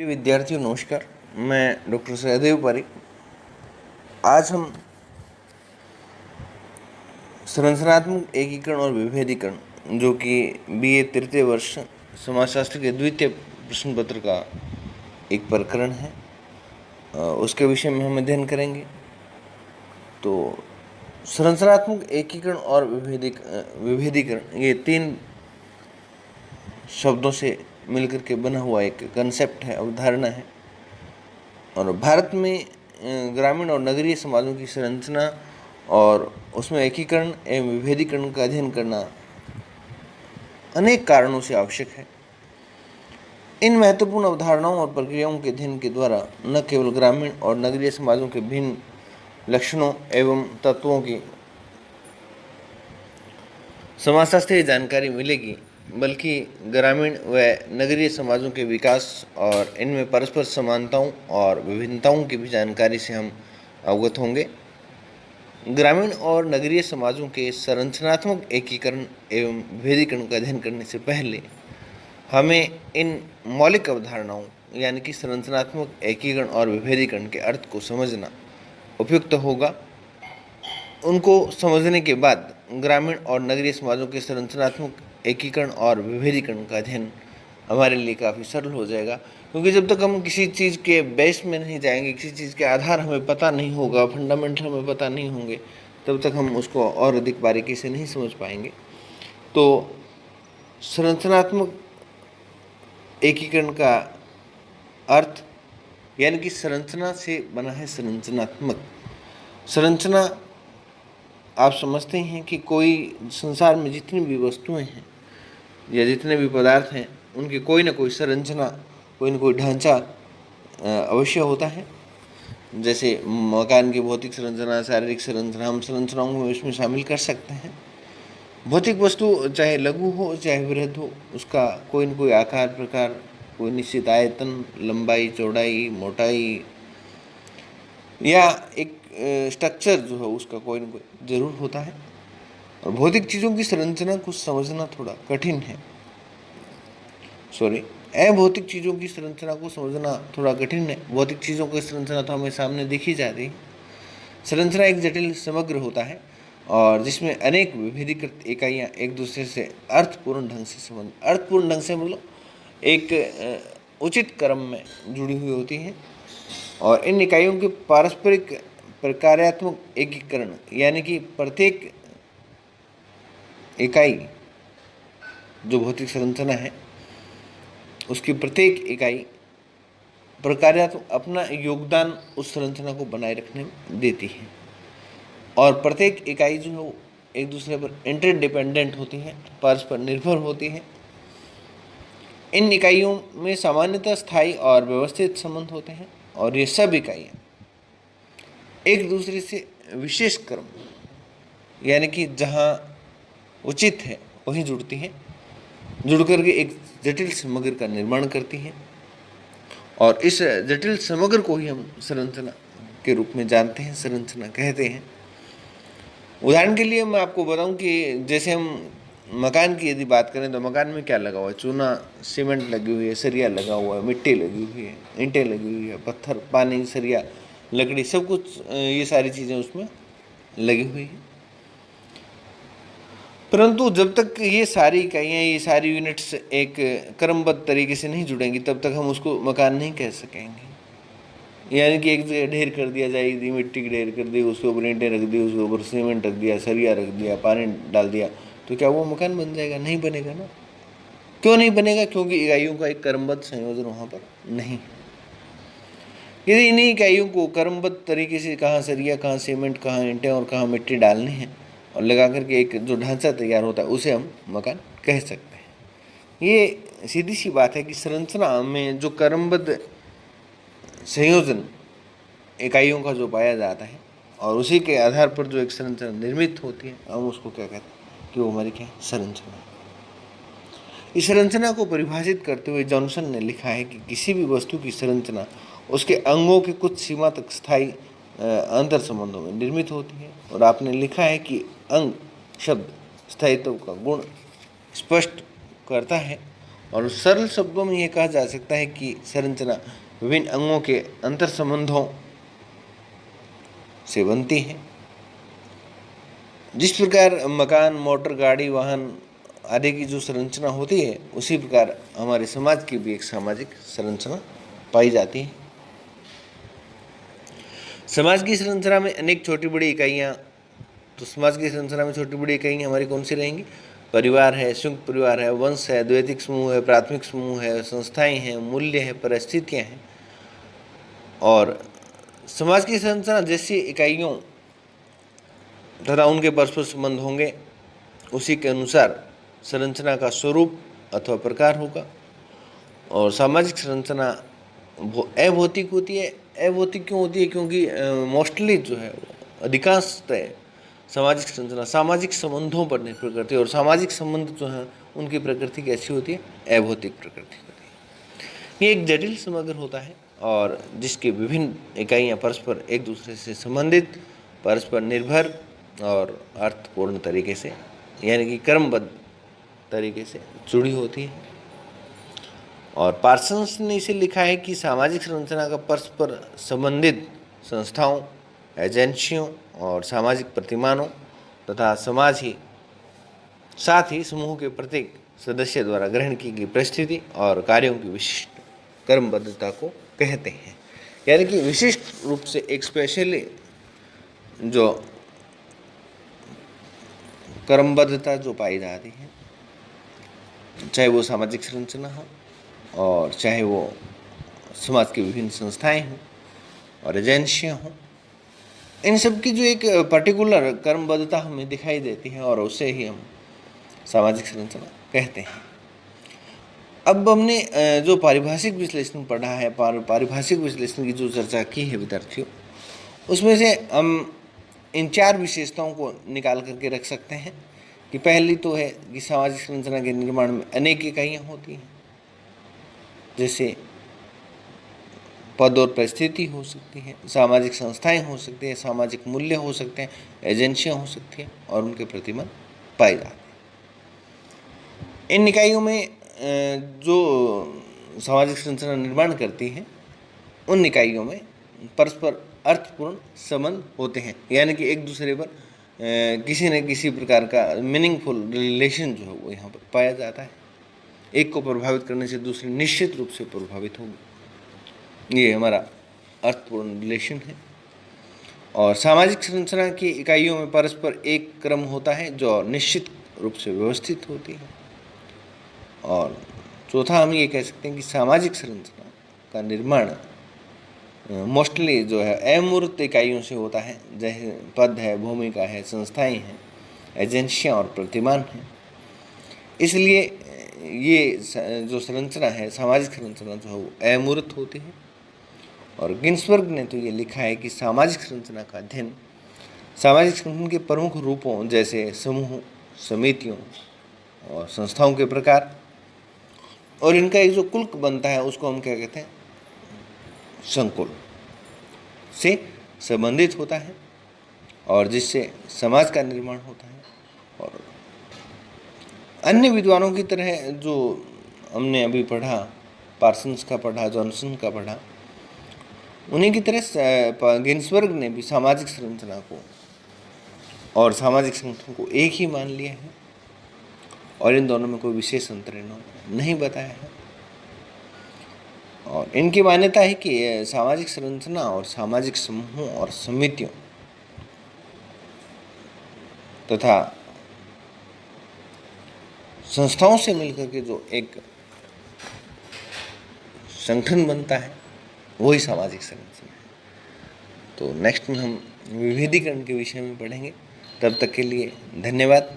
प्रिय विद्यार्थियों नमस्कार। मैं डॉक्टर सहदेव पारिक। आज हम संरचनात्मक एकीकरण और विभेदीकरण जो कि बीए तृतीय वर्ष समाजशास्त्र के द्वितीय प्रश्न पत्र का एक प्रकरण है, उसके विषय में हम अध्ययन करेंगे। तो संरचनात्मक एकीकरण और विभेदीकरण ये तीन शब्दों से मिलकर के बना हुआ एक कंसेप्ट है, अवधारणा है। और भारत में ग्रामीण और नगरीय समाजों की संरचना और उसमें एकीकरण एवं विभेदीकरण का अध्ययन करना अनेक कारणों से आवश्यक है। इन महत्वपूर्ण अवधारणाओं और प्रक्रियाओं के अध्ययन के द्वारा न केवल ग्रामीण और नगरीय समाजों के भिन्न लक्षणों एवं तत्वों की समाजशास्त्रीय जानकारी मिलेगी, बल्कि ग्रामीण व नगरीय समाजों के विकास और इनमें परस्पर समानताओं और विभिन्नताओं की भी जानकारी से हम अवगत होंगे। ग्रामीण और नगरीय समाजों के संरचनात्मक एकीकरण एवं विभेदीकरण का अध्ययन करने से पहले हमें इन मौलिक अवधारणाओं यानी कि संरचनात्मक एकीकरण और विभेदीकरण के अर्थ को समझना उपयुक्त होगा। उनको समझने के बाद ग्रामीण और नगरीय समाजों के संरचनात्मक एकीकरण और विभेदीकरण का अध्ययन हमारे लिए काफ़ी सरल हो जाएगा, क्योंकि जब तक हम किसी चीज़ के बेस में नहीं जाएंगे, किसी चीज़ के आधार हमें पता नहीं होगा, फंडामेंटल हमें पता नहीं होंगे, तब तक हम उसको और अधिक बारीकी से नहीं समझ पाएंगे। तो संरचनात्मक एकीकरण का अर्थ यानी कि संरचना से बना है संरचनात्मक। संरचना आप समझते हैं कि कोई संसार में जितनी भी वस्तुएं हैं या जितने भी पदार्थ हैं, उनकी कोई ना कोई संरचना, कोई ना कोई ढांचा अवश्य होता है। जैसे मकान की भौतिक संरचना, शारीरिक संरचना, हम संरचनाओं को इसमें शामिल कर सकते हैं। भौतिक वस्तु चाहे लघु हो चाहे बृहद हो, उसका कोई न कोई आकार प्रकार, कोई निश्चित आयतन, लंबाई, चौड़ाई, मोटाई या एक स्ट्रक्चर जो है उसका कोई न कोई जरूर होता है। और भौतिक चीज़ों की संरचना को समझना थोड़ा कठिन है। अभौतिक चीज़ों की संरचना को समझना थोड़ा कठिन है। भौतिक चीज़ों की संरचना तो हमें सामने दिखी जाती है। संरचना एक जटिल समग्र होता है और जिसमें अनेक विभेदीकृत इकाइयाँ एक दूसरे से अर्थपूर्ण ढंग से मतलब एक उचित क्रम में जुड़ी हुई होती हैं। और इन इकाइयों के पारस्परिक प्रकार्यात्मक एकीकरण यानी कि प्रत्येक इकाई जो भौतिक संरचना है, उसकी प्रत्येक इकाई प्रकार्यात्मक अपना योगदान उस संरचना को बनाए रखने में देती है। और प्रत्येक इकाई जो है एक दूसरे पर इंटरडिपेंडेंट होती है, परस्पर निर्भर होती है। इन इकाइयों में सामान्यतः स्थायी और व्यवस्थित संबंध होते हैं और ये सब इकाइयाँ एक दूसरे से विशेष क्रम यानी कि जहाँ उचित है वहीं जुड़ती हैं, जुड़ करके एक जटिल समग्र का निर्माण करती हैं। और इस जटिल समग्र को ही हम संरचना के रूप में जानते हैं, संरचना कहते हैं। उदाहरण के लिए मैं आपको बताऊं कि जैसे हम मकान की यदि बात करें तो मकान में क्या लगा हुआ है? चूना, सीमेंट लगी हुई है, सरिया लगा हुआ है, मिट्टी लगी हुई है, ईंटें लगी हुई है, पत्थर, पानी, सरिया, लकड़ी, सब कुछ ये सारी चीज़ें उसमें लगी हुई हैं। परंतु जब तक ये सारी इकाइयाँ, ये सारी यूनिट्स एक क्रमबद्ध तरीके से नहीं जुड़ेंगी, तब तक हम उसको मकान नहीं कह सकेंगे। यानी कि एक जगह ढेर कर दिया जाए, मिट्टी की ढेर कर दी, उसके ऊपर ईंटें रख दी, उसके ऊपर सीमेंट रख दिया, सरिया रख दिया, पानी डाल दिया, तो क्या वो मकान बन जाएगा? नहीं बनेगा ना। क्यों नहीं बनेगा? क्योंकि इकाइयों का एक क्रमबद्ध संयोजन वहाँ पर नहीं है। यदि इन्हीं इकाइयों को क्रमबद्ध तरीके से कहाँ सरिया, कहाँ सीमेंट, कहाँ ईंटें और कहाँ मिट्टी डालनी है और लगा करके एक जो ढांचा तैयार होता है, उसे हम मकान कह सकते हैं। ये सीधी सी बात है कि संरचना में जो क्रमबद्ध संयोजन इकाइयों का जो पाया जाता है और उसी के आधार पर जो एक संरचना निर्मित होती है, हम उसको क्या कहते हैं कि वो हमारी क्या संरचना है। इस संरचना को परिभाषित करते हुए जॉनसन ने लिखा है कि किसी भी वस्तु की संरचना उसके अंगों के कुछ सीमा तक स्थायी अंतर संबंधों में निर्मित होती है। और आपने लिखा है कि अंग शब्द स्थायित्व का गुण स्पष्ट करता है और सरल शब्दों में यह कहा जा सकता है कि संरचना विभिन्न अंगों के अंतर संबंधों से बनती है। जिस प्रकार मकान, मोटर, गाड़ी, वाहन आदि की जो संरचना होती है, उसी प्रकार हमारे समाज की भी एक सामाजिक संरचना पाई जाती है। समाज की संरचना में अनेक छोटी बड़ी इकाइयाँ, तो समाज की संरचना में छोटी बड़ी इकाइयाँ हमारी कौन सी रहेंगी? परिवार है, संयुक्त परिवार है, वंश है, द्वैतिक समूह है, प्राथमिक समूह है, संस्थाएं हैं, मूल्य है, परिस्थितियाँ हैं। और समाज की संरचना जैसी इकाइयों तथा उनके परस्पर संबंध होंगे, उसी के अनुसार संरचना का स्वरूप अथवा प्रकार होगा। और सामाजिक संरचना अभौतिक होती है। अभौतिक क्यों होती है? क्योंकि मोस्टली जो है अधिकांशतः सामाजिक संरचना सामाजिक संबंधों पर निर्भर करती है, और सामाजिक संबंध जो है उनकी प्रकृति कैसी होती है? अभौतिक प्रकृति होती है। ये एक जटिल समग्र होता है और जिसकी विभिन्न इकाइयाँ परस्पर एक दूसरे से संबंधित, परस्पर निर्भर और अर्थपूर्ण तरीके से, यानी कि क्रमबद्ध तरीके से जुड़ी होती है। और पार्सन्स ने इसे लिखा है कि सामाजिक संरचना का परस्पर संबंधित संस्थाओं, एजेंसियों और सामाजिक प्रतिमानों तथा समाज ही साथ ही समूह के प्रत्येक सदस्य द्वारा ग्रहण की गई परिस्थिति और कार्यों की विशिष्ट क्रमबद्धता को कहते हैं। यानी कि विशिष्ट रूप से एक स्पेशली जो क्रमबद्धता जो पाई जाती है, चाहे वो सामाजिक संरचना हो और चाहे वो समाज की विभिन्न संस्थाएं हों और एजेंसियां हों, इन सब की जो एक पर्टिकुलर क्रमबद्धता हमें दिखाई देती है और उसे ही हम सामाजिक संरचना कहते हैं। अब हमने जो पारिभाषिक विश्लेषण पढ़ा है, पारिभाषिक विश्लेषण की जो चर्चा की है विद्यार्थियों, उसमें से हम इन 4 विशेषताओं को निकाल करके रख सकते हैं कि पहली तो है कि सामाजिक संरचना के निर्माण में अनेक इकाइयाँ होती हैं, जैसे पद और परिस्थिति हो सकती है, सामाजिक संस्थाएं हो सकती हैं, सामाजिक मूल्य हो सकते हैं, एजेंसियां हो सकती हैं और उनके प्रतिमान पाए जाते हैं। इन इकाइयों में जो सामाजिक संरचना निर्माण करती हैं, उन इकाइयों में परस्पर अर्थपूर्ण संबंध होते हैं, यानी कि एक दूसरे पर किसी न किसी प्रकार का मीनिंगफुल रिलेशन जो है वो यहाँ पर पाया जाता है। एक को प्रभावित करने से दूसरी निश्चित रूप से प्रभावित होगी, ये हमारा अर्थपूर्ण रिलेशन है। और सामाजिक संरचना की इकाइयों में परस्पर एक क्रम होता है जो निश्चित रूप से व्यवस्थित होती है। और चौथा हम ये कह सकते हैं कि सामाजिक संरचना का निर्माण मोस्टली जो है अमूर्त इकाइयों से होता है, जैसे पद है, भूमिका है, संस्थाएं हैं, एजेंसियां और प्रतिमान हैं। इसलिए ये जो संरचना है, सामाजिक संरचना जो है वो अमूर्त होती है। और गिन्सबर्ग ने तो ये लिखा है कि सामाजिक संरचना का अध्ययन सामाजिक संगठन के प्रमुख रूपों जैसे समूह, समितियों और संस्थाओं के प्रकार और इनका एक जो कुल बनता है उसको हम क्या कहते हैं? संकुल से संबंधित होता है और जिससे समाज का निर्माण होता है। और अन्य विद्वानों की तरह जो हमने अभी पढ़ा, पार्सन्स का पढ़ा, जॉनसन का पढ़ा, उन्हीं की तरह गिन्सबर्ग ने भी सामाजिक संरचना को और सामाजिक संगठन को एक ही मान लिया है और इन दोनों में कोई विशेष अंतर नहीं बताया है। और इनकी मान्यता है कि सामाजिक संरचना और सामाजिक समूहों और समितियों तथा संस्थाओं से मिलकर के जो एक संगठन बनता है वही सामाजिक संरचना है। तो नेक्स्ट में हम विभेदीकरण के विषय में पढ़ेंगे। तब तक के लिए धन्यवाद।